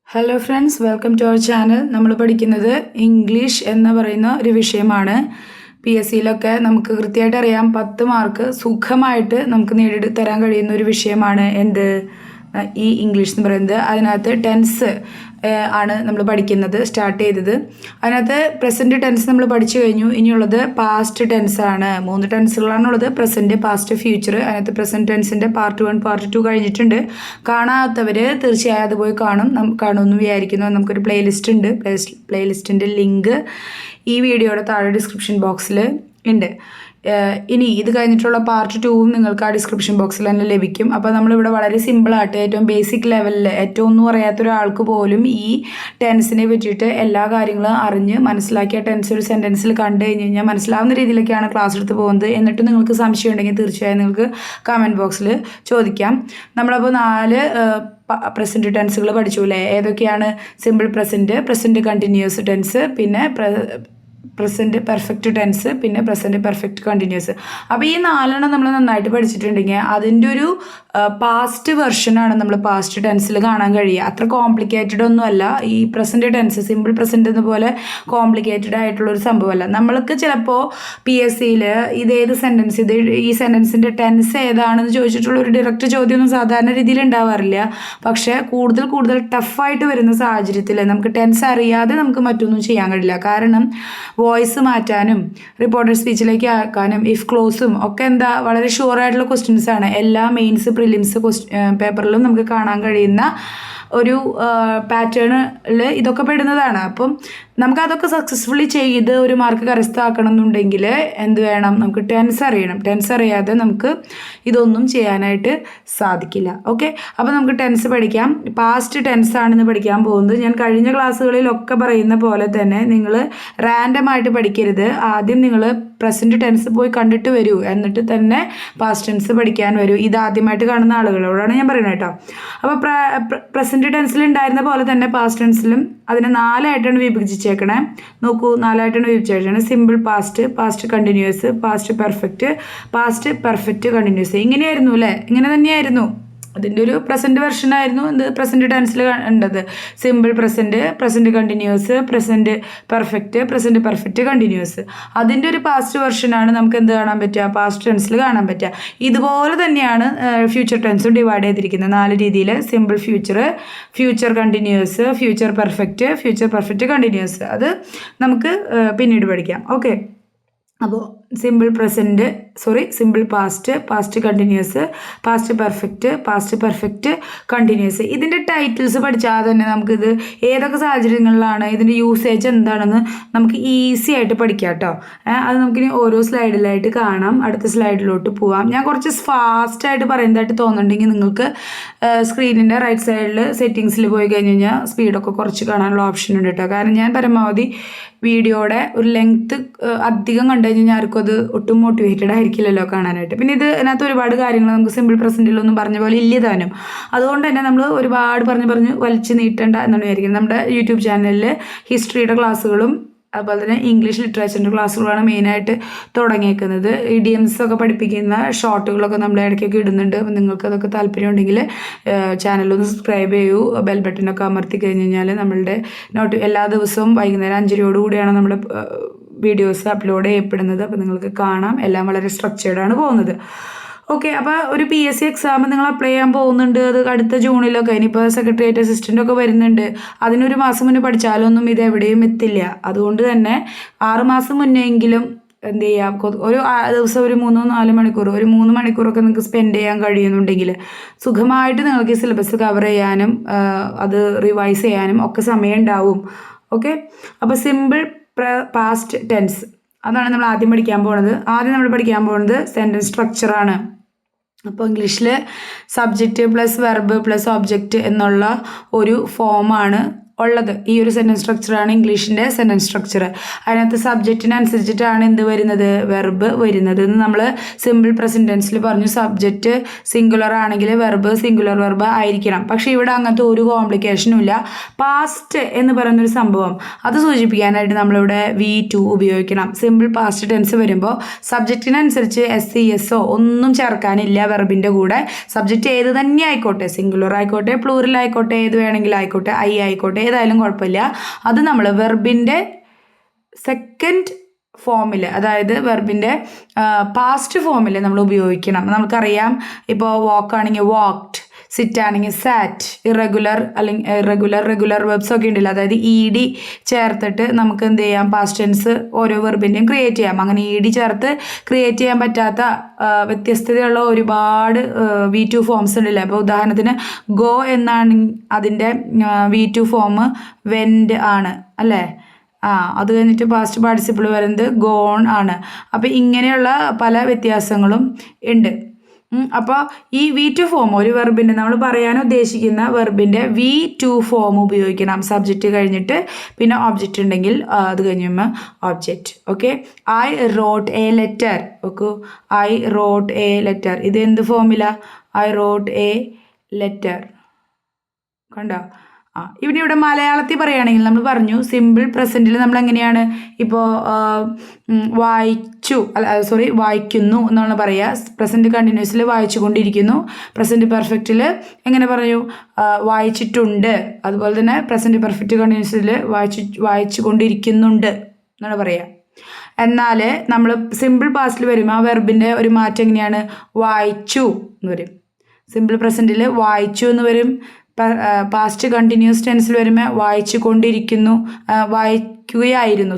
Hello friends, welcome to our channel. നമ്മൾ പഠിക്കുന്നത് English എന്ന് പറയുന്ന ഒരു വിഷയമാണ്. PSCയിലൊക്കെ നമുക്ക് കൃത്യമായിട്ട് അറിയാം, 10 മാർക്ക് സുഖമായിട്ട് നമുക്ക് നേടിത്തരാൻ കഴിയുന്ന ഒരു വിഷയമാണ് ഈ ഇംഗ്ലീഷ് എന്ന് പറയുന്നത്. അതിനകത്ത് ടെൻസ് ആണ് നമ്മൾ പഠിക്കുന്നത്, സ്റ്റാർട്ട് ചെയ്തത്. അതിനകത്ത് പ്രസൻറ്റ് ടെൻസ് നമ്മൾ പഠിച്ചു കഴിഞ്ഞു. ഇനിയുള്ളത് പാസ്റ്റ് ടെൻസ് ആണ്. 3 ടെൻസുകളാണുള്ളത്: പ്രസൻറ്റ്, പാസ്റ്റ്, ഫ്യൂച്ചർ. അതിനകത്ത് പ്രസൻറ്റ് ടെൻസിൻ്റെ പാർട്ട് 1 പാർട്ട് 2 കഴിഞ്ഞിട്ടുണ്ട്. കാണാത്തവർ തീർച്ചയായും അത് പോയി കാണുമെന്ന് വിചാരിക്കുന്നു. നമുക്കൊരു പ്ലേലിസ്റ്റ് ഉണ്ട്. പ്ലേലിസ്റ്റിൻ്റെ ലിങ്ക് ഈ വീഡിയോയുടെ താഴെ ഡിസ്ക്രിപ്ഷൻ ബോക്സിൽ ഉണ്ട്. ഇനി ഇത് കഴിഞ്ഞിട്ടുള്ള പാർട്ട് 2 നിങ്ങൾക്ക് ആ ഡിസ്ക്രിപ്ഷൻ ബോക്സിൽ തന്നെ ലഭിക്കും. അപ്പോൾ നമ്മളിവിടെ വളരെ സിമ്പിളായിട്ട് ഏറ്റവും ബേസിക് ലെവലിൽ ഏറ്റവും ഒന്നും അറിയാത്ത ഒരാൾക്ക് പോലും ഈ ടെൻസിനെ പറ്റിയിട്ട് എല്ലാ കാര്യങ്ങളും അറിഞ്ഞ് മനസ്സിലാക്കിയ ടെൻസ് ഒരു സെൻറ്റൻസിൽ കണ്ടു കഴിഞ്ഞാൽ മനസ്സിലാവുന്ന രീതിയിലൊക്കെയാണ് ക്ലാസ് എടുത്ത് പോകുന്നത്. എന്നിട്ട് നിങ്ങൾക്ക് സംശയം ഉണ്ടെങ്കിൽ തീർച്ചയായും നിങ്ങൾക്ക് കമൻറ്റ് ബോക്സിൽ ചോദിക്കാം. നമ്മളപ്പോൾ 4 പ്രസൻറ്റ് ടെൻസുകൾ പഠിച്ചു അല്ലേ? ഏതൊക്കെയാണ്? സിമ്പിൾ പ്രസൻറ്റ് കണ്ടിന്യൂസ് ടെൻസ്, പിന്നെ പ്രസൻറ്റ് പെർഫെക്റ്റ് ടെൻസ്, പിന്നെ പ്രസൻറ്റ് പെർഫെക്റ്റ് കണ്ടിന്യൂസ്. അപ്പോൾ ഈ 4 നമ്മൾ നന്നായിട്ട് പഠിച്ചിട്ടുണ്ടെങ്കിൽ അതിൻ്റെ ഒരു പാസ്റ്റ് വെർഷനാണ് നമ്മൾ പാസ്റ്റ് ടെൻസിൽ കാണാൻ കഴിയുക. അത്ര കോംപ്ലിക്കേറ്റഡ് ഒന്നുമല്ല ഈ പ്രസൻറ്റ് ടെൻസ്. സിമ്പിൾ പ്രസൻറ്റ് എന്ന പോലെ കോംപ്ലിക്കേറ്റഡ് ആയിട്ടുള്ളൊരു സംഭവമല്ല. നമ്മൾക്ക് ചിലപ്പോൾ PSCയിൽ ഇതേത് സെൻറ്റൻസ്, ഈ സെൻറ്റൻസിൻ്റെ ടെൻസ് ഏതാണെന്ന് ചോദിച്ചിട്ടുള്ള ഒരു ഡയറക്റ്റ് ചോദ്യമൊന്നും സാധാരണ രീതിയിൽ ഉണ്ടാവാറില്ല. പക്ഷേ കൂടുതൽ ടഫായിട്ട് വരുന്ന സാഹചര്യത്തിൽ നമുക്ക് ടെൻസ് അറിയാതെ നമുക്ക് മറ്റൊന്നും ചെയ്യാൻ കഴിയില്ല. കാരണം വോയിസ് മാറ്റാനും റിപ്പോർട്ടർ സ്പീച്ചിലേക്ക് ആക്കാനും ഇഫ് ക്ലോസും ഒക്കെ വളരെ ഷുവറായിട്ടുള്ള ക്വസ്റ്റ്യൻസ് ആണ്. എല്ലാ മെയിൻസ് പ്രിലിംസ് പേപ്പറിലും നമുക്ക് കാണാൻ കഴിയുന്ന ഒരു പാറ്റേണിൽ ഇതൊക്കെ പെടുന്നതാണ്. അപ്പം നമുക്കതൊക്കെ സക്സസ്ഫുള്ളി ചെയ്ത് ഒരു മാർക്ക് കരസ്ഥമാക്കണം എന്നുണ്ടെങ്കിൽ എന്ത് വേണം? നമുക്ക് ടെൻസ് അറിയണം. ടെൻസ് അറിയാതെ നമുക്ക് ഇതൊന്നും ചെയ്യാനായിട്ട് സാധിക്കില്ല. ഓക്കെ, അപ്പോൾ നമുക്ക് ടെൻസ് പഠിക്കാം. പാസ്റ്റ് ടെൻസ് ആണെന്ന് പഠിക്കാൻ പോകുന്നത്. ഞാൻ കഴിഞ്ഞ ക്ലാസ്സുകളിലൊക്കെ പറയുന്ന പോലെ തന്നെ നിങ്ങൾ റാൻഡമായിട്ട് പഠിക്കരുത്. ആദ്യം നിങ്ങൾ പ്രസൻറ്റ് ടെൻസ് പോയി കണ്ടിട്ട് വരൂ, എന്നിട്ട് തന്നെ പാസ്റ്റ് ടെൻസ് പഠിക്കാൻ വരൂ. ഇതാദ്യമായിട്ട് കാണുന്ന ആളുകളോടാണ് ഞാൻ പറയുന്നത് കേട്ടോ. അപ്പോൾ പ്രസൻറ്റ് ടെൻസിൽ ഉണ്ടായിരുന്ന പോലെ തന്നെ പാസ്റ്റ് ടെൻസിലും അതിനെ 4 ആയിട്ടാണ് വിഭജിച്ചേക്കണേ. നോക്കൂ, 4 ആയിട്ടാണ് വിഭജിച്ചേക്കണേ. Simple past, past continuous, past perfect continuous. ഇങ്ങനെയായിരുന്നു അല്ലേ? ഇങ്ങനെ തന്നെയായിരുന്നു. അതിൻ്റെ ഒരു പ്രസൻറ്റ് വെർഷനായിരുന്നു പ്രസൻറ്റ് ടെൻസിൽ ഉണ്ടത്. Simple present continuous, present perfect continuous. അതിൻ്റെ ഒരു പാസ്റ്റ് വെർഷനാണ് നമുക്ക് എന്ത് കാണാൻ പറ്റുക? പാസ്റ്റ് ടെൻസിൽ കാണാൻ പറ്റുക. ഇതുപോലെ തന്നെയാണ് ഫ്യൂച്ചർ ടെൻസും ഡിവൈഡ് ചെയ്തിരിക്കുന്നത് 4 രീതിയിൽ. Simple future continuous, future perfect continuous. അത് നമുക്ക് പിന്നീട് പഠിക്കാം. ഓക്കെ, അപ്പോൾ simple past continuous, past perfect continuous. ഇതിൻ്റെ ടൈറ്റിൽസ് പഠിച്ചാൽ തന്നെ നമുക്കിത് ഏതൊക്കെ സാഹചര്യങ്ങളിലാണ്, ഇതിൻ്റെ യൂസേജ് എന്താണെന്ന് നമുക്ക് ഈസി ആയിട്ട് പഠിക്കാം കേട്ടോ. അത് നമുക്കിനി ഓരോ സ്ലൈഡിലായിട്ട് കാണാം. അടുത്ത സ്ലൈഡിലോട്ട് പോവാം. ഞാൻ കുറച്ച് ഫാസ്റ്റായിട്ട് പറയുന്നതായിട്ട് തോന്നുന്നുണ്ടെങ്കിൽ നിങ്ങൾക്ക് സ്ക്രീനിൻ്റെ റൈറ്റ് സൈഡിൽ സെറ്റിങ്സിൽ പോയി കഴിഞ്ഞ് കഴിഞ്ഞാൽ സ്പീഡൊക്കെ കുറച്ച് കാണാനുള്ള ഓപ്ഷൻ ഉണ്ട് കേട്ടോ. കാരണം ഞാൻ പരമാവധി വീഡിയോയുടെ ഒരു ലെങ്ത്ത് അധികം കണ്ടു കഴിഞ്ഞാൽ ആർക്കും അത് ഒട്ടും മോട്ടിവേറ്റഡ് ആയിരിക്കില്ലല്ലോ കാണാനായിട്ട്. പിന്നെ ഇതിനകത്ത് ഒരുപാട് കാര്യങ്ങൾ നമുക്ക് സിമ്പിൾ പ്രസൻറ്റിലൊന്നും പറഞ്ഞ പോലെ ഇല്ലതാനും. അതുകൊണ്ട് തന്നെ നമ്മൾ ഒരുപാട് പറഞ്ഞ് വലിച്ചു നീട്ടേണ്ട എന്നാണ് വിചാരിക്കുന്നത്. നമ്മുടെ യൂട്യൂബ് ചാനലിൽ ഹിസ്റ്ററിയുടെ ക്ലാസ്സുകളും അതുപോലെ തന്നെ ഇംഗ്ലീഷ് ലിറ്ററേച്ചറിൻ്റെ ക്ലാസ്സുകളാണ് മെയിനായിട്ട് തുടങ്ങിയേക്കുന്നത്. ഇഡിയംസ് ഒക്കെ പഠിപ്പിക്കുന്ന ഷോർട്ടുകളൊക്കെ നമ്മൾ ഇടയ്ക്കൊക്കെ ഇടുന്നുണ്ട്. അപ്പം നിങ്ങൾക്ക് അതൊക്കെ താല്പര്യം ഉണ്ടെങ്കിൽ ചാനലൊന്ന് സബ്സ്ക്രൈബ് ചെയ്യൂ. ബെൽ ബട്ടനൊക്കെ അമർത്തി കഴിഞ്ഞ് കഴിഞ്ഞാൽ നമ്മളുടെ എല്ലാ ദിവസവും വൈകുന്നേരം 5:00 നമ്മുടെ വീഡിയോസ് അപ്ലോഡ് ചെയ്യപ്പെടുന്നത്. അപ്പോൾ നിങ്ങൾക്ക് കാണാം. എല്ലാം വളരെ സ്ട്രക്ചേർഡാണ് പോകുന്നത്. ഓക്കെ, അപ്പോൾ ഒരു PSC എക്സാം നിങ്ങൾ അപ്ലൈ ചെയ്യാൻ പോകുന്നുണ്ട്. അത് അടുത്ത ജൂണിലൊക്കെ. ഇനിയിപ്പോൾ സെക്രട്ടേറിയറ്റ് അസിസ്റ്റൻ്റൊക്കെ വരുന്നുണ്ട്. അതിനൊരു മാസം മുന്നേ പഠിച്ചാലൊന്നും ഇത് എവിടെയും എത്തില്ല. അതുകൊണ്ട് തന്നെ 6 മാസം മുന്നെയെങ്കിലും എന്ത് ചെയ്യാം, ഒരു ദിവസം ഒരു 3-4 മണിക്കൂർ, ഒരു 3 മണിക്കൂറൊക്കെ നിങ്ങൾക്ക് സ്പെൻഡ് ചെയ്യാൻ കഴിയുന്നുണ്ടെങ്കിൽ സുഖമായിട്ട് നിങ്ങൾക്ക് ഈ സിലബസ് കവർ ചെയ്യാനും അത് റിവൈസ് ചെയ്യാനും ഒക്കെ സമയം ഉണ്ടാവും. ഓക്കെ, അപ്പോൾ സിമ്പിൾ പാസ്റ്റ് ടെൻസ് അതാണ് നമ്മൾ ആദ്യം പഠിക്കാൻ പോകുന്നത്. നമ്മൾ പഠിക്കാൻ പോകുന്നത് സെൻറ്റൻസ് സ്ട്രക്ചറാണ്. അപ്പോൾ ഇംഗ്ലീഷിൽ subject plus verb plus object എന്നുള്ള ഒരു ഫോമാണ് ഉള്ളത്. ഈ ഒരു സെൻറ്റൻസ് സ്ട്രക്ചറാണ് ഇംഗ്ലീഷിൻ്റെ സെൻറ്റൻസ് സ്ട്രക്ചർ. അതിനകത്ത് സബ്ജക്റ്റിനനുസരിച്ചിട്ടാണ് എന്ത് വരുന്നത്, വെർബ് വരുന്നത് എന്ന് നമ്മൾ സിമ്പിൾ പ്രസൻറ്റ് ടെൻസിൽ പറഞ്ഞു. സബ്ജക്റ്റ് സിംഗുലർ ആണെങ്കിൽ വെർബ് സിംഗുലർ വെർബ് ആയിരിക്കണം. പക്ഷേ ഇവിടെ അങ്ങനത്തെ ഒരു കോംപ്ലിക്കേഷനും ഇല്ല. പാസ്റ്റ് എന്ന് പറയുന്നൊരു സംഭവം അത് സൂചിപ്പിക്കാനായിട്ട് നമ്മളിവിടെ V2 ഉപയോഗിക്കണം. സിമ്പിൾ പാസ്റ്റ് ടെൻസ് വരുമ്പോൾ സബ്ജക്റ്റിനനുസരിച്ച് SESO ഒന്നും ചേർക്കാനില്ല വെർബിൻ്റെ കൂടെ. സബ്ജക്റ്റ് ഏത് തന്നെ ആയിക്കോട്ടെ, സിംഗുലർ ആയിക്കോട്ടെ പ്ലൂറൽ ആയിക്കോട്ടെ ഏത് വേണമെങ്കിലും ആയിക്കോട്ടെ, ഐ ആയിക്കോട്ടെ ഏതായാലും കുഴപ്പമില്ല. അത് നമ്മൾ വെർബിൻ്റെ സെക്കൻഡ് ഫോമിൽ, അതായത് വെർബിൻ്റെ പാസ്റ്റ് ഫോമിൽ നമ്മൾ ഉപയോഗിക്കണം. നമുക്കറിയാം, ഇപ്പോൾ വാക്ക് ആണെങ്കിൽ വാക്ഡ്, സിറ്റ് ആണെങ്കിൽ സാറ്റ്, ഇറഗുലർ അല്ലെങ്കിൽ റെഗുലർ വെർബ്സ് ഒക്കെ ഉണ്ടല്ലോ, അതായത് ED ചേർത്തിട്ട് നമുക്ക് എന്ത് ചെയ്യാം, പാസ്റ്റ് ടെൻസ് ഓരോ വെർബിൻ്റെയും ക്രിയേറ്റ് ചെയ്യാം. അങ്ങനെ ED ചേർത്ത് ക്രിയേറ്റ് ചെയ്യാൻ പറ്റാത്ത വ്യത്യസ്തതയുള്ള ഒരുപാട് V2 ഫോംസ് ഉണ്ടല്ലോ. അപ്പോൾ ഉദാഹരണത്തിന് ഗോ എന്നാണ് അതിൻ്റെ V2 ഫോം വെൻഡ് ആണ് അല്ലേ. അത് കഴിഞ്ഞിട്ട് പാസ്റ്റ് പാർട്ടിസിപ്പിൾ വരുന്നത് ഗോൺ ആണ്. അപ്പോൾ ഇങ്ങനെയുള്ള പല വ്യത്യാസങ്ങളും ഉണ്ട്. അപ്പോൾ ഈ V2 ഫോം ഒരു വെർബിൻ്റെ, നമ്മൾ പറയാൻ ഉദ്ദേശിക്കുന്ന വെർബിൻ്റെ V2 ഫോം ഉപയോഗിക്കണം. സബ്ജക്റ്റ് കഴിഞ്ഞിട്ട് പിന്നെ ഓബ്ജക്റ്റ് ഉണ്ടെങ്കിൽ അത് കഴിഞ്ഞുമ്പോൾ object. Okay, I wrote a letter. Okay, I wrote a letter. ഇത് എന്ത് ഫോമിലാണ്? I wrote a letter. കണ്ടോ? ഇവിടെ മലയാളത്തിൽ പറയുകയാണെങ്കിൽ നമ്മൾ പറഞ്ഞു സിമ്പിൾ പ്രസൻറ്റിൽ നമ്മൾ എങ്ങനെയാണ്, ഇപ്പോൾ വായിക്കുന്നു എന്നാണ് പറയുക. പ്രസൻറ്റ് കണ്ടിന്യൂസിൽ വായിച്ചു കൊണ്ടിരിക്കുന്നു. പ്രസൻറ്റ് പെർഫെക്റ്റിൽ എങ്ങനെ പറയൂ? വായിച്ചിട്ടുണ്ട്. അതുപോലെ തന്നെ പ്രസൻറ്റ് പെർഫെക്റ്റ് കണ്ടിന്യൂസിൽ വായിച്ചു കൊണ്ടിരിക്കുന്നുണ്ട് എന്നാണ് പറയുക. എന്നാൽ നമ്മൾ സിമ്പിൾ പാസ്റ്റിൽ വരുമ്പോൾ ആ വെർബിൻ്റെ ഒരു മാറ്റം എങ്ങനെയാണ്? വായിച്ചു എന്ന് വരും. സിമ്പിൾ പ്രസൻറ്റിൽ വായിച്ചു എന്ന് വരും. പാസ്റ്റ് കണ്ടിന്യൂസ് ടെൻസിൽ വരുമ്പോൾ വായിച്ചു കൊണ്ടിരിക്കുന്നു, വായിക്കുകയായിരുന്നു.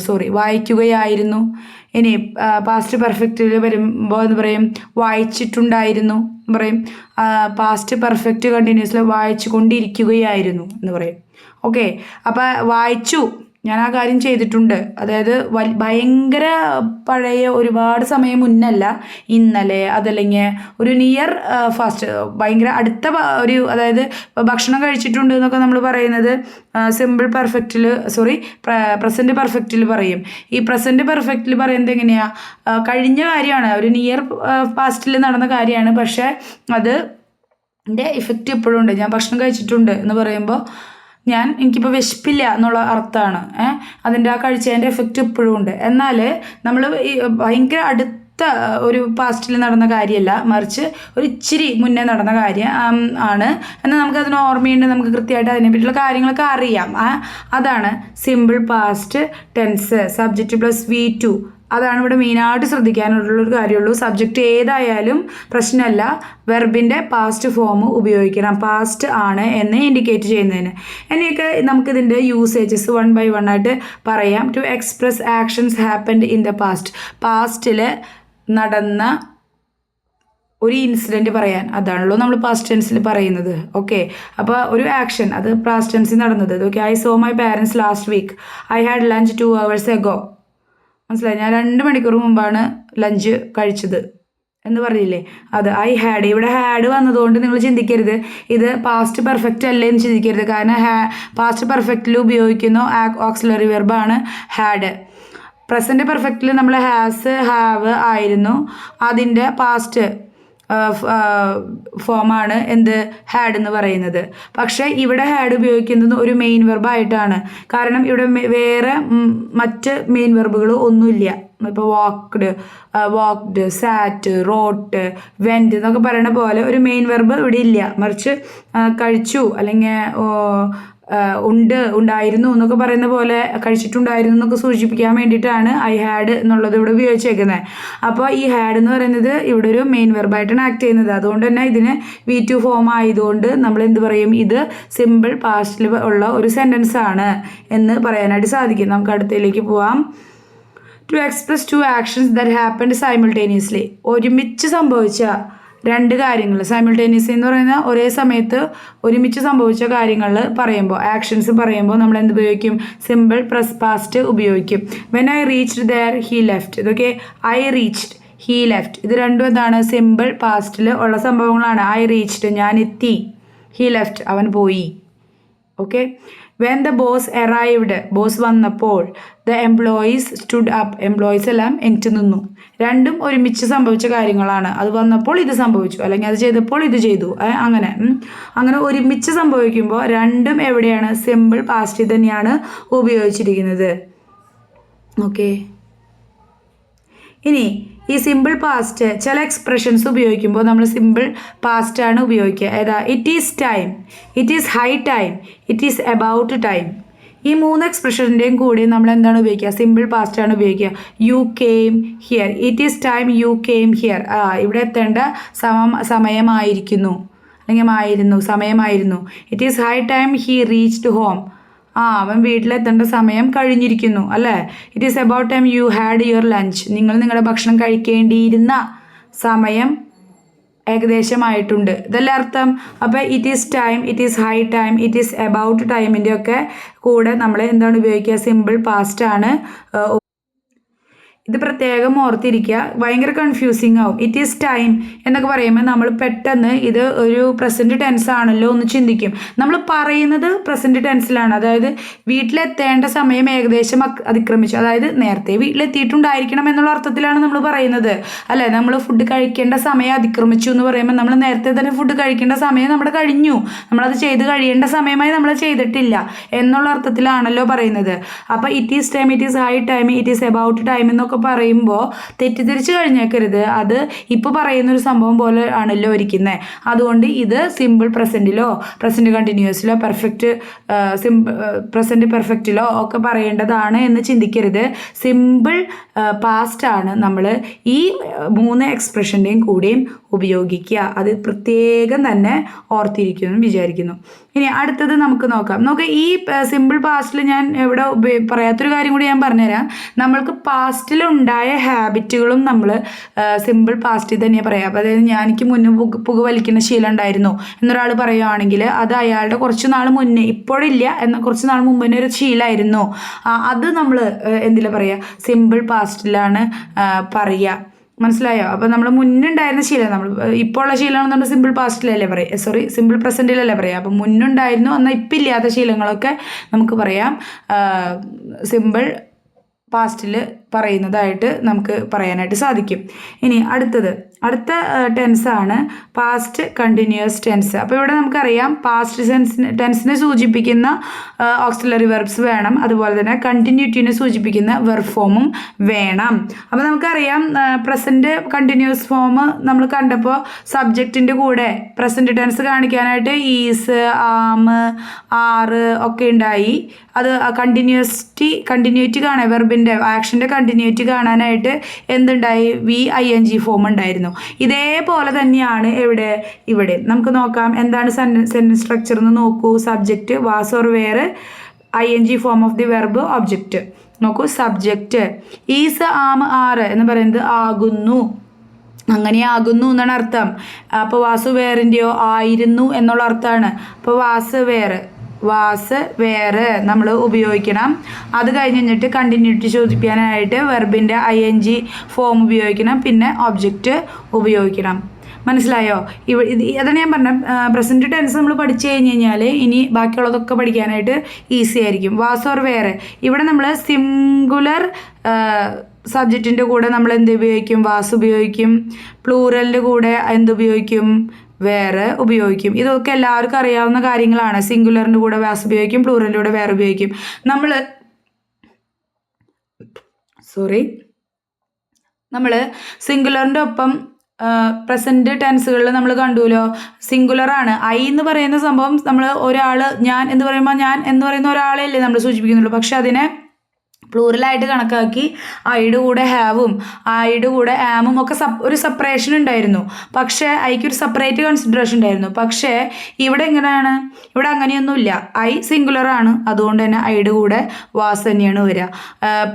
ഇനി പാസ്റ്റ് പെർഫെക്റ്റിൽ വരുമ്പോൾ എന്ന് പറയും വായിച്ചിട്ടുണ്ടായിരുന്നു എന്ന് പറയും. പാസ്റ്റ് പെർഫെക്റ്റ് കണ്ടിന്യൂസിൽ വായിച്ചു കൊണ്ടിരിക്കുകയായിരുന്നു എന്ന് പറയും. ഓക്കെ, അപ്പോൾ വായിച്ചു, ഞാൻ ആ കാര്യം ചെയ്തിട്ടുണ്ട്. അതായത് ഭയങ്കര പഴയ ഒരുപാട് സമയം മുന്നല്ല, ഇന്നലെ അതല്ലെങ്കിൽ ഒരു നിയർ ഫാസ്റ്റ്, ഭയങ്കര അടുത്ത ഒരു, അതായത് ഭക്ഷണം കഴിച്ചിട്ടുണ്ട് എന്നൊക്കെ നമ്മൾ പറയുന്നത് സിമ്പിൾ പെർഫെക്റ്റിൽ പ്രസൻറ്റ് പെർഫെക്റ്റിൽ പറയും. ഈ പ്രസൻറ്റ് പെർഫെക്റ്റിൽ പറയുന്നത് എങ്ങനെയാണ്? കഴിഞ്ഞ കാര്യമാണ്, ഒരു നിയർ പാസ്റ്റിൽ നടന്ന കാര്യമാണ്. പക്ഷേ അതിൻ്റെ ഇഫക്റ്റ് ഇപ്പോഴും ഉണ്ട്. ഞാൻ ഭക്ഷണം കഴിച്ചിട്ടുണ്ട് എന്ന് പറയുമ്പോൾ എനിക്കിപ്പോൾ വിശപ്പില്ല എന്നുള്ള അർത്ഥമാണ്. അതിൻ്റെ ആ കഴിച്ചതിൻ്റെ എഫക്റ്റ് ഇപ്പോഴും ഉണ്ട്. എന്നാൽ നമ്മൾ ഈ ഭയങ്കര അടുത്ത ഒരു പാസ്റ്റിൽ നടന്ന കാര്യമല്ല, മറിച്ച് ഒരു ഇച്ചിരി മുന്നേ നടന്ന കാര്യം ആണ്. എന്നാൽ നമുക്കതിന് ഓർമ്മയുണ്ട്, നമുക്ക് കൃത്യമായിട്ട് അതിനെപ്പറ്റിയുള്ള കാര്യങ്ങളൊക്കെ അറിയാം. അതാണ് simple past tense. Subject plus V2 അതാണ് ഇവിടെ മെയിനായിട്ട് ശ്രദ്ധിക്കാനുള്ളൊരു കാര്യമുള്ളൂ. സബ്ജക്റ്റ് ഏതായാലും പ്രശ്നമല്ല, വെർബിൻ്റെ പാസ്റ്റ് ഫോം ഉപയോഗിക്കണം, പാസ്റ്റ് ആണ് എന്ന് ഇൻഡിക്കേറ്റ് ചെയ്യുന്നതിന്. ഇനിയൊക്കെ നമുക്കിതിൻ്റെ യൂസേജസ് 1 by 1 ആയിട്ട് പറയാം. To express actions happened in the past. പാസ്റ്റിൽ നടന്ന ഒരു ഇൻസിഡൻറ്റ് പറയാൻ, അതാണല്ലോ നമ്മൾ പാസ്റ്റ് ടെൻസിൽ പറയുന്നത്. ഓക്കെ, അപ്പോൾ ഒരു ആക്ഷൻ അത് പാസ്റ്റ് ടെൻസിൽ നടന്നത്. Okay, I saw my parents last week. I had lunch 2 hours ago. മനസ്സിലായി, ഞാൻ 2 മണിക്കൂർ മുമ്പാണ് ലഞ്ച് കഴിച്ചത് എന്ന് പറയില്ലേ, അത് ഐ ഹാഡ്. ഇവിടെ ഹാഡ് വന്നതുകൊണ്ട് നിങ്ങൾ ചിന്തിക്കരുത് ഇത് പാസ്റ്റ് പെർഫെക്റ്റ് അല്ലേ എന്ന് ചിന്തിക്കരുത്. കാരണം പാസ്റ്റ് പെർഫെക്റ്റിൽ ഉപയോഗിക്കുന്ന ഓക്സിലറി വെർബാണ് ഹാഡ്. പ്രസൻറ്റ് പെർഫെക്റ്റിൽ നമ്മൾ ഹാസ്, ഹാവ് ആയിരുന്നു. അതിൻ്റെ പാസ്റ്റ് ഫോമാണ് എന്ത്? ഹാഡ് എന്ന് പറയുന്നത്. പക്ഷേ ഇവിടെ ഹാഡ് ഉപയോഗിക്കുന്നത് ഒരു മെയിൻ വെർബായിട്ടാണ്. കാരണം ഇവിടെ വേറെ മറ്റ് മെയിൻ വെർബുകൾ ഒന്നുമില്ല. ഇപ്പോൾ വാക്ക്ഡ്, സാറ്റ്, റോട്ട്, വെൻറ്റ് എന്നൊക്കെ പറയുന്ന പോലെ ഒരു മെയിൻ വെർബ് ഇവിടെ ഇല്ല. മറിച്ച് കഴിച്ചു അല്ലെങ്കിൽ ഉണ്ടായിരുന്നു എന്നൊക്കെ പറയുന്ന പോലെ കഴിച്ചിട്ടുണ്ടായിരുന്നു എന്നൊക്കെ സൂചിപ്പിക്കാൻ വേണ്ടിയിട്ടാണ് ഐ ഹാഡ് എന്നുള്ളത് ഇവിടെ ഉപയോഗിച്ചേക്കുന്നത്. അപ്പോൾ ഈ ഹാഡ് എന്ന് പറയുന്നത് ഇവിടെ ഒരു മെയിൻ വെർബായിട്ടാണ് ആക്ട് ചെയ്യുന്നത്. അതുകൊണ്ട് തന്നെ ഇതിന് V2 ഫോം ആയതുകൊണ്ട് നമ്മൾ എന്ത് പറയും? ഇത് സിമ്പിൾ പാസ്റ്റിൽ ഉള്ള ഒരു സെൻറ്റൻസ് ആണ് എന്ന് പറയാനായിട്ട് സാധിക്കും. നമുക്ക് അടുത്തതിലേക്ക് പോവാം. To express 2 actions that happened simultaneously. ഒരുമിച്ച് സംഭവിച്ച 2 കാര്യങ്ങൾ. സൈമിൾട്ടേനിയസ് എന്ന് പറയുന്ന ഒരേ സമയത്ത് ഒരുമിച്ച് സംഭവിച്ച കാര്യങ്ങൾ പറയുമ്പോൾ, ആക്ഷൻസ് പറയുമ്പോൾ നമ്മൾ എന്ത് ഉപയോഗിക്കും? സിമ്പിൾ പാസ്റ്റ് ഉപയോഗിക്കും. When I reached there he left. ഇതൊക്കെ ഐ റീച്ച്ഡ്, ഹി ലെഫ്റ്റ്, ഇത് രണ്ടും എന്താണ്? സിമ്പിൾ പാസ്റ്റിൽ ഉള്ള സംഭവങ്ങളാണ്. ഐ റീച്ച്ഡ് ഞാൻ എത്തി, ഹി ലെഫ്റ്റ് അവൻ പോയി. Okay, when the boss arrived, boss വന്നപ്പോൾ, the employees stood up, employees എല്ലാം എണീറ്റ് നിന്നു. രണ്ടും ഒരുമിച്ച് സംഭവിച്ച കാര്യങ്ങളാണ്. അത് വന്നപ്പോൾ ഇത് സംഭവിച്ചു, അല്ലെങ്കിൽ അത് ചെയ്തപ്പോൾ ഇത് ചെയ്തു, അങ്ങനെ ഒരുമിച്ച് സംഭവിക്കുമ്പോൾ രണ്ടും എവിടെയാണ്? സിമ്പിൾ പാസ്റ്റിൽ തന്നെയാണ് ഉപയോഗിച്ചിരിക്കുന്നത്. ഓക്കെ, ഇനി ഈ സിമ്പിൾ പാസ്റ്റ് ചില എക്സ്പ്രഷൻസ് ഉപയോഗിക്കുമ്പോൾ നമ്മൾ സിമ്പിൾ പാസ്റ്റ് ആണ് ഉപയോഗിക്കുക. ഏതാ? It is time, it is high time, it is about time. ഈ 3 എക്സ്പ്രഷൻ്റെയും കൂടി നമ്മൾ എന്താണ് ഉപയോഗിക്കുക? സിമ്പിൾ പാസ്റ്റ് ആണ് ഉപയോഗിക്കുക. You came here, it is time you came here. ഇവിടെ എത്തേണ്ട സമയമായിരിക്കുന്നു, അല്ലെങ്കിൽ ആയിരുന്നു, സമയമായിരുന്നു. It is high time he reached home, അവൻ വീട്ടിലെത്തേണ്ട സമയം കഴിഞ്ഞിരിക്കുന്നു, അല്ലേ? It is about time you had your lunch, നിങ്ങൾ നിങ്ങളുടെ ഭക്ഷണം കഴിക്കേണ്ടിയിരുന്ന സമയം ഏകദേശമായിട്ടുണ്ട്. ഇതെല്ലാം അർത്ഥം. അപ്പോൾ it is time, it is high time, it is about ടൈമിൻ്റെ ഒക്കെ കൂടെ നമ്മൾ എന്താണ് ഉപയോഗിക്കുക? സിമ്പിൾ പാസ്റ്റ് ആണ്. ഇത് പ്രത്യേകം ഓർത്തിരിക്കുക, ഭയങ്കര കൺഫ്യൂസിങ് ആവും. ഇറ്റ് ഈസ് ടൈം എന്നൊക്കെ പറയുമ്പോൾ നമ്മൾ പെട്ടെന്ന് ഇത് ഒരു പ്രസൻറ്റ് ടെൻസ് ആണല്ലോ എന്ന് ചിന്തിക്കും. നമ്മൾ പറയുന്നത് പ്രസൻറ്റ് ടെൻസിലാണ്, അതായത് വീട്ടിലെത്തേണ്ട സമയം ഏകദേശം അതിക്രമിച്ചു, അതായത് നേരത്തെ വീട്ടിലെത്തിയിട്ടുണ്ടായിരിക്കണം എന്നുള്ള അർത്ഥത്തിലാണ് നമ്മൾ പറയുന്നത്, അല്ലേ? നമ്മൾ ഫുഡ് കഴിക്കേണ്ട സമയം അതിക്രമിച്ചു എന്ന് പറയുമ്പോൾ നമ്മൾ നേരത്തെ തന്നെ ഫുഡ് കഴിക്കേണ്ട സമയം നമ്മുടെ കഴിഞ്ഞു, നമ്മളത് ചെയ്ത് കഴിയേണ്ട സമയമായി നമ്മൾ ചെയ്തിട്ടില്ല എന്നുള്ള അർത്ഥത്തിലാണല്ലോ പറയുന്നത്. അപ്പോൾ it is time, it is high time, it is about time എന്നൊക്കെ പറയുമ്പോൾ തെറ്റിദ്ധരിച്ച് കഴിഞ്ഞേക്കരുത്. അത് ഇപ്പോൾ പറയുന്നൊരു സംഭവം പോലെ ആണല്ലോ ഇരിക്കുന്നത്. അതുകൊണ്ട് ഇത് സിമ്പിൾ പ്രസൻറ്റിലോ പ്രസൻറ്റ് കണ്ടിന്യൂസിലോ പ്രസൻറ്റ് പെർഫെക്റ്റിലോ ഒക്കെ പറയേണ്ടതാണ് എന്ന് ചിന്തിക്കരുത്. സിമ്പിൾ പാസ്റ്റ് ആണ് നമ്മൾ ഈ 3 എക്സ്പ്രഷൻ്റെയും കൂടിയും ഉപയോഗിക്കുക. അത് പ്രത്യേകം തന്നെ ഓർത്തിരിക്കുമെന്ന് വിചാരിക്കുന്നു. ഇനി അടുത്തത് നമുക്ക് നോക്കാം. ഈ സിമ്പിൾ പാസ്റ്റിൽ ഞാൻ ഇവിടെ പറയാത്തൊരു കാര്യം കൂടി ഞാൻ പറഞ്ഞുതരാം. നമ്മൾക്ക് പാസ്റ്റിലുണ്ടായ ഹാബിറ്റുകളും നമ്മൾ സിമ്പിൾ പാസ്റ്റിൽ തന്നെയാണ് പറയാം. അപ്പോൾ അതായത് എനിക്ക് മുന്നേ പുക വലിക്കുന്ന ശീലം ഉണ്ടായിരുന്നു എന്നൊരാൾ പറയുകയാണെങ്കിൽ അത് അയാളുടെ കുറച്ച് നാൾ മുന്നേ, ഇപ്പോഴില്ല എന്ന കുറച്ച് നാൾ മുമ്പേ ഒരു ശീലമായിരുന്നു. അത് നമ്മൾ എന്തിലാണ് പറയുക? സിമ്പിൾ പാസ്റ്റിലാണ് പറയുക. മനസ്സിലായോ? അപ്പോൾ നമ്മൾ മുന്നുണ്ടായിരുന്ന ശീലം, നമ്മൾ ഇപ്പോൾ ഉള്ള ശീലമാണ് നമ്മൾ സിമ്പിൾ പാസ്റ്റിലല്ലേ പറയുക, സിമ്പിൾ പ്രസൻറ്റിലല്ലേ പറയുക. അപ്പം മുന്നുണ്ടായിരുന്നു എന്നാൽ ഇപ്പം ഇല്ലാത്ത ശീലങ്ങളൊക്കെ നമുക്ക് പറയാം സിമ്പിൾ പാസ്റ്റിൽ പറയുന്നതായിട്ട് നമുക്ക് പറയാനായിട്ട് സാധിക്കും. ഇനി അടുത്ത ടെൻസാണ് പാസ്റ്റ് കണ്ടിന്യൂസ് ടെൻസ്. അപ്പോൾ ഇവിടെ നമുക്കറിയാം പാസ്റ്റ് ടെൻസിനെ സൂചിപ്പിക്കുന്ന ഓക്സിലറി വെർബ്സ് വേണം, അതുപോലെ തന്നെ കണ്ടിന്യൂറ്റിനെ സൂചിപ്പിക്കുന്ന വെർബ് ഫോമും വേണം. അപ്പോൾ നമുക്കറിയാം പ്രസൻറ്റ് കണ്ടിന്യൂസ് ഫോം നമ്മൾ കണ്ടപ്പോൾ സബ്ജക്റ്റിൻ്റെ കൂടെ പ്രസൻറ്റ് ടെൻസ് കാണിക്കാനായിട്ട് ഈസ്, ആം, ആറ് ഒക്കെ ഉണ്ടായി. അത് കണ്ടിന്യൂറ്റി കാണാൻ, വെർബിൻ്റെ ആക്ഷൻ്റെ കണ്ടിന്യൂറ്റി കാണാനായിട്ട് എന്തുണ്ടായി? VING ഫോം ഉണ്ടായിരുന്നു. ഇതേപോലെ തന്നെയാണ് ഇവിടെ നമുക്ക് നോക്കാം. എന്താണ് സെൻറ്റൻസ് സ്ട്രക്ചർ എന്ന് നോക്കൂ. Subject was or were, ING form of the verb, object. നോക്കൂ, സബ്ജക്റ്റ് ഈസ്, ആം, ആറ് എന്ന് പറയുന്നത് ആകുന്നു, അങ്ങനെയാകുന്നു എന്നാണ് അർത്ഥം. അപ്പോൾ വാസ് വേറിൻ്റെയോ ആയിരുന്നു എന്നുള്ള അർത്ഥമാണ്. അപ്പോൾ വാസ് വേറെ നമ്മൾ ഉപയോഗിക്കണം. അത് കഴിഞ്ഞിട്ട് കണ്ടിന്യൂറ്റി സൂചിപ്പിക്കാനായിട്ട് വെർബിൻ്റെ ING ഫോം ഉപയോഗിക്കണം, പിന്നെ ഒബ്ജക്റ്റ് ഉപയോഗിക്കണം. മനസ്സിലായോ? അതാണ് ഞാൻ പറഞ്ഞ പ്രസൻറ്റ് ടെൻസ് നമ്മൾ പഠിച്ചു കഴിഞ്ഞാൽ ഇനി ബാക്കിയുള്ളതൊക്കെ പഠിക്കാനായിട്ട് ഈസി ആയിരിക്കും. വാസ് ഓർ വേറെ, ഇവിടെ നമ്മൾ സിംഗുലർ സബ്ജക്റ്റിൻ്റെ കൂടെ നമ്മൾ എന്ത് ഉപയോഗിക്കും? വാസ് ഉപയോഗിക്കും. പ്ലൂറലിൻ്റെ കൂടെ എന്തുപയോഗിക്കും? വേറെ ഉപയോഗിക്കും. ഇതൊക്കെ എല്ലാവർക്കും അറിയാവുന്ന കാര്യങ്ങളാണ്. സിംഗുലറിൻ്റെ കൂടെ വാസ് ഉപയോഗിക്കും, പ്ലൂറലിൻ്റെ കൂടെ വേറെ ഉപയോഗിക്കും. നമ്മൾ സിംഗുലറിൻ്റെ ഒപ്പം പ്രസൻറ്റ് ടെൻസുകളിൽ നമ്മൾ കണ്ടുല്ലോ, സിംഗുലറാണ്. ഐ എന്ന് പറയുന്ന സംഭവം നമ്മൾ ഒരാൾ, ഞാൻ എന്ന് പറയുമ്പോൾ ഞാൻ എന്ന് പറയുന്ന ഒരാളെയല്ലേ നമ്മൾ സൂചിപ്പിക്കുന്നുള്ളൂ. പക്ഷെ അതിനെ പ്ലൂറലായിട്ട് കണക്കാക്കി ഐയുടെ കൂടെ ഹാവും ഐയുടെ കൂടെ ആമും ഒക്കെ ഒരു സെപ്പറേഷൻ ഉണ്ടായിരുന്നു. പക്ഷേ ഐക്ക് ഒരു സെപ്പറേറ്റ് കൺസിഡറേഷൻ ഉണ്ടായിരുന്നു. പക്ഷേ ഇവിടെ എങ്ങനെയാണ്? ഇവിടെ അങ്ങനെയൊന്നുമില്ല. ഐ സിംഗുലറാണ്, അതുകൊണ്ട് തന്നെ ഐയുടെ കൂടെ വാസ് തന്നെയാണ് വരിക.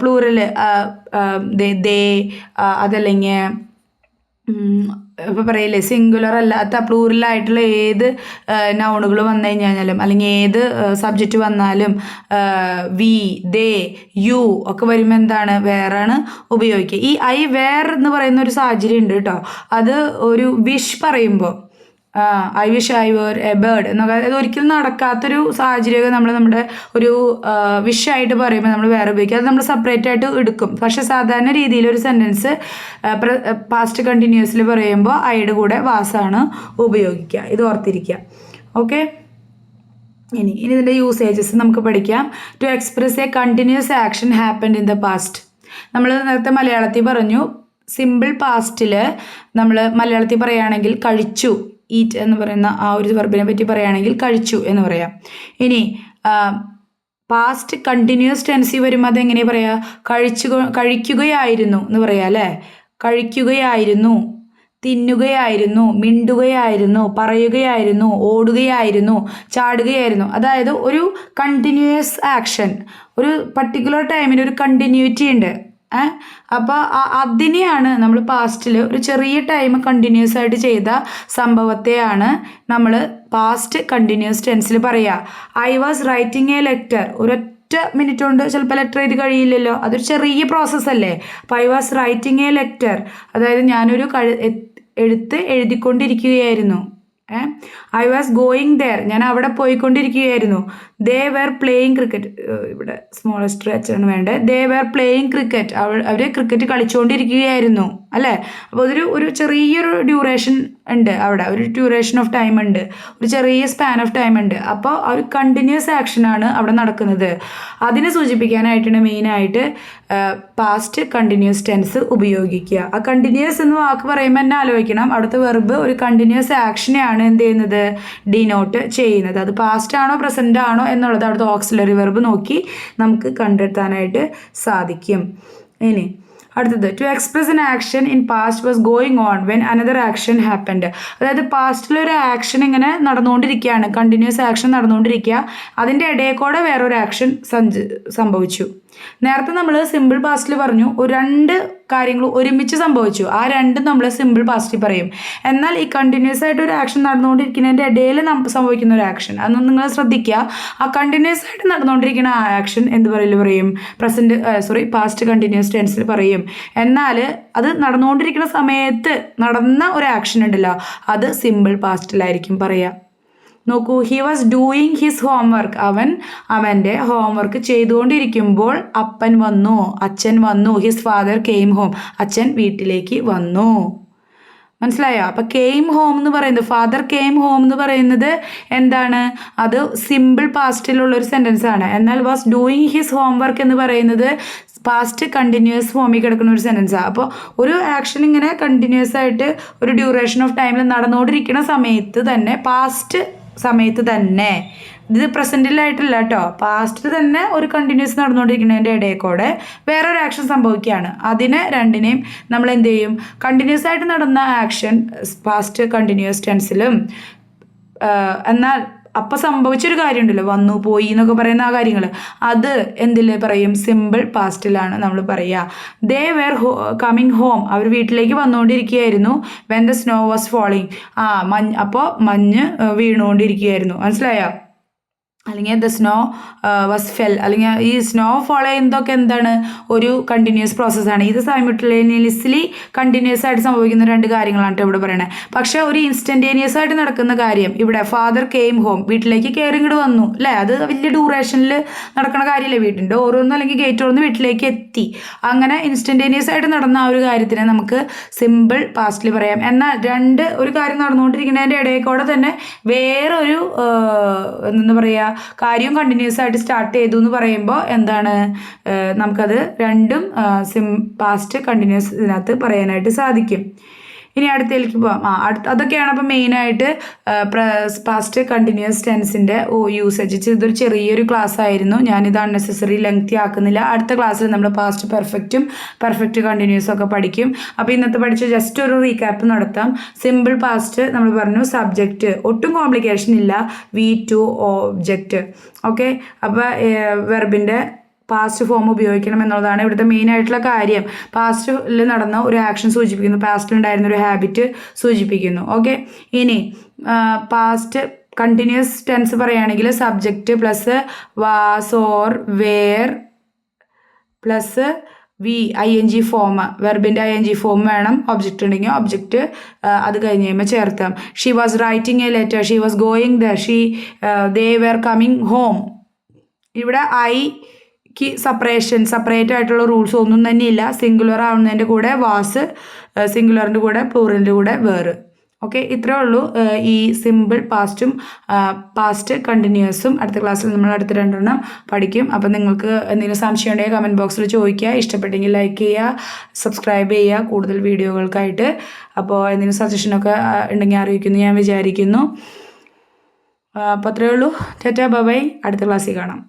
പ്ലൂറൽ ദേ, അതല്ലെങ്കിൽ ഇപ്പോൾ പറയില്ലേ സിംഗുലർ അല്ലാത്ത പ്ലൂറലായിട്ടുള്ള ഏത് നൗണുകൾ വന്നു കഴിഞ്ഞാലും അല്ലെങ്കിൽ ഏത് സബ്ജക്റ്റ് വന്നാലും വി, ദേ, യു ഒക്കെ വരുമ്പോൾ എന്താണ്? വേറാണ് ഉപയോഗിക്കുക. ഈ ഐ വേർ എന്ന് പറയുന്ന ഒരു സാഹചര്യം ഉണ്ട് കേട്ടോ. അത് ഒരു വിഷ് പറയുമ്പോൾ I wish I were a bird എന്നൊക്കെ, അത് ഒരിക്കലും നടക്കാത്തൊരു സാഹചര്യമൊക്കെ നമ്മൾ നമ്മുടെ ഒരു വിഷായിട്ട് പറയുമ്പോൾ നമ്മൾ വേറെ ഉപയോഗിക്കുക, അത് നമ്മൾ സെപ്പറേറ്റ് ആയിട്ട് എടുക്കും. പക്ഷെ സാധാരണ രീതിയിൽ ഒരു സെൻറ്റൻസ് പാസ്റ്റ് കണ്ടിന്യൂസിൽ പറയുമ്പോൾ ഐയുടെ കൂടെ വാസാണ് ഉപയോഗിക്കുക. ഇത് ഓർത്തിരിക്കുക. ഓക്കെ, ഇനി ഇതിൻ്റെ യൂസേജസ് നമുക്ക് പഠിക്കാം. To express a continuous action happened in the past. നമ്മൾ നേരത്തെ മലയാളത്തിൽ പറഞ്ഞു, സിമ്പിൾ പാസ്റ്റിൽ നമ്മൾ മലയാളത്തിൽ പറയുകയാണെങ്കിൽ കഴിച്ചു, ഈറ്റ് എന്ന് പറയുന്ന ആ ഒരു വെർബിനെ പറ്റി പറയുകയാണെങ്കിൽ കഴിച്ചു എന്ന് പറയാം. ഇനി പാസ്റ്റ് കണ്ടിന്യൂസ് ടെൻസി വരുമ്പോൾ അതെങ്ങനെ പറയാ? കഴിക്കുകയായിരുന്നു എന്ന് പറയാം അല്ലേ? കഴിക്കുകയായിരുന്നു, തിന്നുകയായിരുന്നു, മിണ്ടുകയായിരുന്നു, പറയുകയായിരുന്നു, ഓടുകയായിരുന്നു, ചാടുകയായിരുന്നു. അതായത് ഒരു കണ്ടിന്യൂസ് ആക്ഷൻ, ഒരു പർട്ടിക്കുലർ ടൈമിന് ഒരു കണ്ടിന്യൂറ്റി ഉണ്ട്. അപ്പോൾ അതിനെയാണ് നമ്മൾ പാസ്റ്റിൽ ഒരു ചെറിയ ടൈം കണ്ടിന്യൂസ് ആയിട്ട് ചെയ്ത സംഭവത്തെയാണ് നമ്മൾ പാസ്റ്റ് കണ്ടിന്യൂസ് ടെൻസിൽ പറയുക. I was writing a letter. ഒരൊറ്റ മിനിറ്റ് കൊണ്ട് ചിലപ്പോൾ ലെറ്റർ എഴുതി കഴിയില്ലല്ലോ, അതൊരു ചെറിയ പ്രോസസ്സല്ലേ. അപ്പോൾ I was writing a letter, അതായത് ഞാനൊരു എഴുതിക്കൊണ്ടിരിക്കുകയായിരുന്നു. ഐ വാസ് ഗോയിങ് ദെയർ, ഞാൻ അവിടെ പോയിക്കൊണ്ടിരിക്കുകയായിരുന്നു. ദേ വെർ പ്ലേയിങ് ക്രിക്കറ്റ്, ഇവിടെ സ്മോളസ്റ്റ് ആണ് വേണ്ടത്. ദേ വെർ പ്ലേയിങ് ക്രിക്കറ്റ്, അവർ ക്രിക്കറ്റ് കളിച്ചുകൊണ്ടിരിക്കുകയായിരുന്നു അല്ലേ. അപ്പോൾ ഒരു ചെറിയൊരു ഡ്യൂറേഷൻ ഉണ്ട് അവിടെ, ഒരു ഡ്യൂറേഷൻ ഓഫ് ടൈം ഉണ്ട്, ഒരു ചെറിയ സ്പാൻ ഓഫ് ടൈം ഉണ്ട്. അപ്പോൾ ആ ഒരു കണ്ടിന്യൂസ് ആക്ഷനാണ് അവിടെ നടക്കുന്നത്. അതിനെ സൂചിപ്പിക്കാനായിട്ടാണ് മെയിനായിട്ട് പാസ്റ്റ് കണ്ടിന്യൂസ് ടെൻസ് ഉപയോഗിക്കുക. ആ കണ്ടിന്യൂസ് എന്ന് വാക്ക് പറയുമ്പോൾ തന്നെ ആലോചിക്കണം, അവിടുത്തെ വെർബ് ഒരു കണ്ടിന്യൂസ് ആക്ഷനെയാണ് എന്ത് ചെയ്യുന്നത്, ഡിനോട്ട് ചെയ്യുന്നത്. അത് പാസ്റ്റ് ആണോ പ്രസന്റ് ആണോ എന്നുള്ളത് അവിടുത്തെ ഓക്സിലറി വെർബ് നോക്കി നമുക്ക് കണ്ടെത്താനായിട്ട് സാധിക്കും. ഇനി അടുത്തത്, to express an action in past was going on when another action happened. അതായത് പാസ്റ്റിലൊരു ആക്ഷൻ ഇങ്ങനെ നടന്നുകൊണ്ടിരിക്കുകയാണ്, കണ്ടിന്യൂസ് ആക്ഷൻ നടന്നുകൊണ്ടിരിക്കുക, അതിൻ്റെ ഇടയിൽ കൂടെ വേറൊരു ആക്ഷൻ സംഭവിച്ചു. നേരത്തെ നമ്മൾ സിമ്പിൾ പാസ്റ്റിൽ പറഞ്ഞു ഒരു രണ്ട് കാര്യങ്ങൾ ഒരുമിച്ച് സംഭവിച്ചു, ആ രണ്ടും നമ്മൾ സിമ്പിൾ പാസ്റ്റിൽ പറയും. എന്നാൽ ഈ കണ്ടിന്യൂസ് ആയിട്ട് ഒരു ആക്ഷൻ നടന്നുകൊണ്ടിരിക്കുന്നതിൻ്റെ ഇടയിൽ സംഭവിക്കുന്ന ഒരു ആക്ഷൻ, അതൊന്നും നിങ്ങൾ ശ്രദ്ധിക്കുക. ആ കണ്ടിന്യൂസ് ആയിട്ട് നടന്നുകൊണ്ടിരിക്കുന്ന ആ ആക്ഷൻ എന്ത് പറയും? പാസ്റ്റ് കണ്ടിന്യൂസ് ടെൻസിൽ പറയും. എന്നാൽ അത് നടന്നുകൊണ്ടിരിക്കുന്ന സമയത്ത് നടന്ന ഒരു ആക്ഷൻ ഉണ്ടല്ലോ, അത് സിമ്പിൾ പാസ്റ്റിലായിരിക്കും പറയുക. നോക്കൂ, he was doing his homework. അവൻ്റെ ഹോംവർക്ക് ചെയ്തുകൊണ്ടിരിക്കുമ്പോൾ അപ്പൻ വന്നു, അച്ഛൻ വന്നു. ഹിസ് ഫാദർ കെയിം ഹോം, അച്ഛൻ വീട്ടിലേക്ക് വന്നു. മനസ്സിലായോ? അപ്പം കെയിം ഹോം എന്ന് പറയുന്നത്, ഫാദർ കെയിം ഹോം എന്ന് പറയുന്നത് എന്താണ്? അത് സിമ്പിൾ പാസ്റ്റിലുള്ളൊരു സെൻറ്റൻസ് ആണ്. എന്നാൽ വാസ് ഡൂയിങ് ഹിസ് ഹോംവർക്ക് എന്ന് പറയുന്നത് പാസ്റ്റ് കണ്ടിന്യൂസ് ഫോമിൽ കിടക്കുന്ന ഒരു സെൻറ്റൻസാണ്. അപ്പോൾ ഒരു ആക്ഷൻ ഇങ്ങനെ കണ്ടിന്യൂസ് ആയിട്ട് ഒരു ഡ്യൂറേഷൻ ഓഫ് ടൈമിൽ നടന്നുകൊണ്ടിരിക്കുന്ന സമയത്ത് തന്നെ, പാസ്റ്റ് സമയത്ത് തന്നെ, ഇത് പ്രസൻറ്റിലായിട്ടില്ല കേട്ടോ, പാസ്റ്റിൽ തന്നെ ഒരു കണ്ടിന്യൂസ് നടന്നുകൊണ്ടിരിക്കുന്നതിൻ്റെ ഇടയിൽ കൂടെ വേറൊരു ആക്ഷൻ സംഭവിക്കുകയാണ്. അതിനെ രണ്ടിനെയും നമ്മൾ എന്ത് ചെയ്യും? കണ്ടിന്യൂസ് ആയിട്ട് നടന്ന ആക്ഷൻ പാസ്റ്റ് കണ്ടിന്യൂസ് ടെൻസിലും, എന്നാൽ അപ്പം സംഭവിച്ചൊരു കാര്യമുണ്ടല്ലോ, വന്നു പോയി എന്നൊക്കെ പറയുന്ന ആ കാര്യങ്ങൾ, അത് എന്തിൽ പറയും? സിമ്പിൾ പാസ്റ്റിലാണ് നമ്മൾ പറയുക. ദേ വെർ കമ്മിങ് ഹോം, അവർ വീട്ടിലേക്ക് വന്നുകൊണ്ടിരിക്കുകയായിരുന്നു. When the snow was falling, അപ്പോൾ മഞ്ഞ് വീണുകൊണ്ടിരിക്കുകയായിരുന്നു. മനസ്സിലായോ? അല്ലെങ്കിൽ ദ സ്നോ വാസ് ഫെൽ, അല്ലെങ്കിൽ ഈ സ്നോ ഫോളോ ചെയ്യുന്നതൊക്കെ എന്താണ്? ഒരു കണ്ടിന്യൂസ് പ്രോസസ്സാണ്. ഇത് സൈമിൾട്ടേനിയസ്ലി കണ്ടിന്യൂസ് ആയിട്ട് സംഭവിക്കുന്ന രണ്ട് കാര്യങ്ങളാണ് ഇവിടെ പറയണത്. പക്ഷേ ഒരു ഇൻസ്റ്റൻറ്റേനിയസ് ആയിട്ട് നടക്കുന്ന കാര്യം ഇവിടെ, ഫാദർ കെയിം ഹോം, വീട്ടിലേക്ക് കയറി ഇങ്ങോട്ട് വന്നു അല്ലേ, അത് വലിയ ഡ്യൂറേഷനിൽ നടക്കുന്ന കാര്യമല്ലേ. വീട്ടിൻ്റെ ഓരോന്നും അല്ലെങ്കിൽ ഗേറ്റ് തുറന്ന് വീട്ടിലേക്ക് എത്തി, അങ്ങനെ ഇൻസ്റ്റൻറ്റേനിയസ് ആയിട്ട് നടന്ന ആ ഒരു കാര്യത്തിനെ നമുക്ക് സിമ്പിൾ പാസ്റ്റിൽ പറയാം. എന്നാൽ ഒരു കാര്യം നടന്നുകൊണ്ടിരിക്കുന്നതിൻ്റെ ഇടയിൽ കൂടെ തന്നെ വേറൊരു എന്താ പറയുക കാര്യം കണ്ടിന്യൂസ് ആയിട്ട് സ്റ്റാർട്ട് ചെയ്തു എന്ന് പറയുമ്പോൾ എന്താണ്? നമുക്കത് രണ്ടും പാസ്റ്റ് കണ്ടിന്യൂസ് ഇതിനകത്ത് പറയാനായിട്ട് സാധിക്കും. ഇനി അടുത്തേക്ക് പോവാം. അതൊക്കെയാണ് അപ്പം മെയിനായിട്ട് പാസ്റ്റ് കണ്ടിന്യൂസ് ടെൻസിൻ്റെ യൂസേജ്. ഇതൊരു ചെറിയൊരു ക്ലാസ് ആയിരുന്നു, ഞാനിത് അൺനെസസറി ലെങ്തി ആക്കുന്നില്ല. അടുത്ത ക്ലാസ്സിൽ നമ്മൾ പാസ്റ്റ് പെർഫെക്റ്റും പെർഫെക്റ്റ് കണ്ടിന്യൂസും ഒക്കെ പഠിക്കും. അപ്പോൾ ഇന്നത്തെ പഠിച്ച ജസ്റ്റ് ഒരു റീക്യാപ്പ് നടത്താം. സിമ്പിൾ പാസ്റ്റ് നമ്മൾ പറഞ്ഞു, സബ്ജക്റ്റ് ഒട്ടും കോംപ്ലിക്കേഷൻ ഇല്ല, വി ടു ഓബ്ജക്റ്റ്. ഓക്കെ, അപ്പോൾ വെർബിൻ്റെ പാസ്റ്റ് ഫോം ഉപയോഗിക്കണം എന്നുള്ളതാണ് ഇവിടുത്തെ മെയിൻ ആയിട്ടുള്ള കാര്യം. പാസ്റ്റിൽ നടന്ന ഒരു ആക്ഷൻ സൂചിപ്പിക്കുന്നു, പാസ്റ്റിൽ ഉണ്ടായിരുന്ന ഒരു ഹാബിറ്റ് സൂചിപ്പിക്കുന്നു. ഓക്കെ, ഇനി പാസ്റ്റ് കണ്ടിന്യൂസ് ടെൻസ് പറയുകയാണെങ്കിൽ subject plus was or were plus V ING form, വെർബിൻ്റെ ING ഫോം വേണം. ഒബ്ജക്റ്റ് ഉണ്ടെങ്കിൽ ഒബ്ജക്റ്റ് അത് കഴിഞ്ഞ് കഴിയുമ്പോൾ ചേർത്താം. She was writing a letter, she was going there, they were coming home. ഇവിടെ ഐക്ക് സെപ്പറേറ്റ് ആയിട്ടുള്ള റൂൾസ് ഒന്നും തന്നെ ഇല്ല. സിംഗുലർ ആവുന്നതിൻ്റെ കൂടെ വാസ്, സിംഗുലറിൻ്റെ കൂടെ പ്ലൂറലിൻ്റെ കൂടെ വേറ്. ഓക്കെ, ഇത്രേ ഉള്ളൂ ഈ സിമ്പിൾ പാസ്റ്റും പാസ്റ്റ് കണ്ടിന്യൂസും. അടുത്ത ക്ലാസ്സിൽ നമ്മൾ അടുത്ത 2 എണ്ണം പഠിക്കും. അപ്പം നിങ്ങൾക്ക് എന്തെങ്കിലും സംശയം ഉണ്ടെങ്കിൽ കമൻറ്റ് ബോക്സിൽ ചോദിക്കുക. ഇഷ്ടപ്പെട്ടെങ്കിൽ ലൈക്ക് ചെയ്യുക, സബ്സ്ക്രൈബ് ചെയ്യുക കൂടുതൽ വീഡിയോകൾക്കായിട്ട്. അപ്പോൾ എന്തെങ്കിലും സജഷനൊക്കെ ഉണ്ടെങ്കിൽ അറിയിക്കുന്നു ഞാൻ വിചാരിക്കുന്നു. അപ്പോൾ അത്രയേ ഉള്ളൂ. Tata bye bye. അടുത്ത ക്ലാസ്സിൽ കാണാം.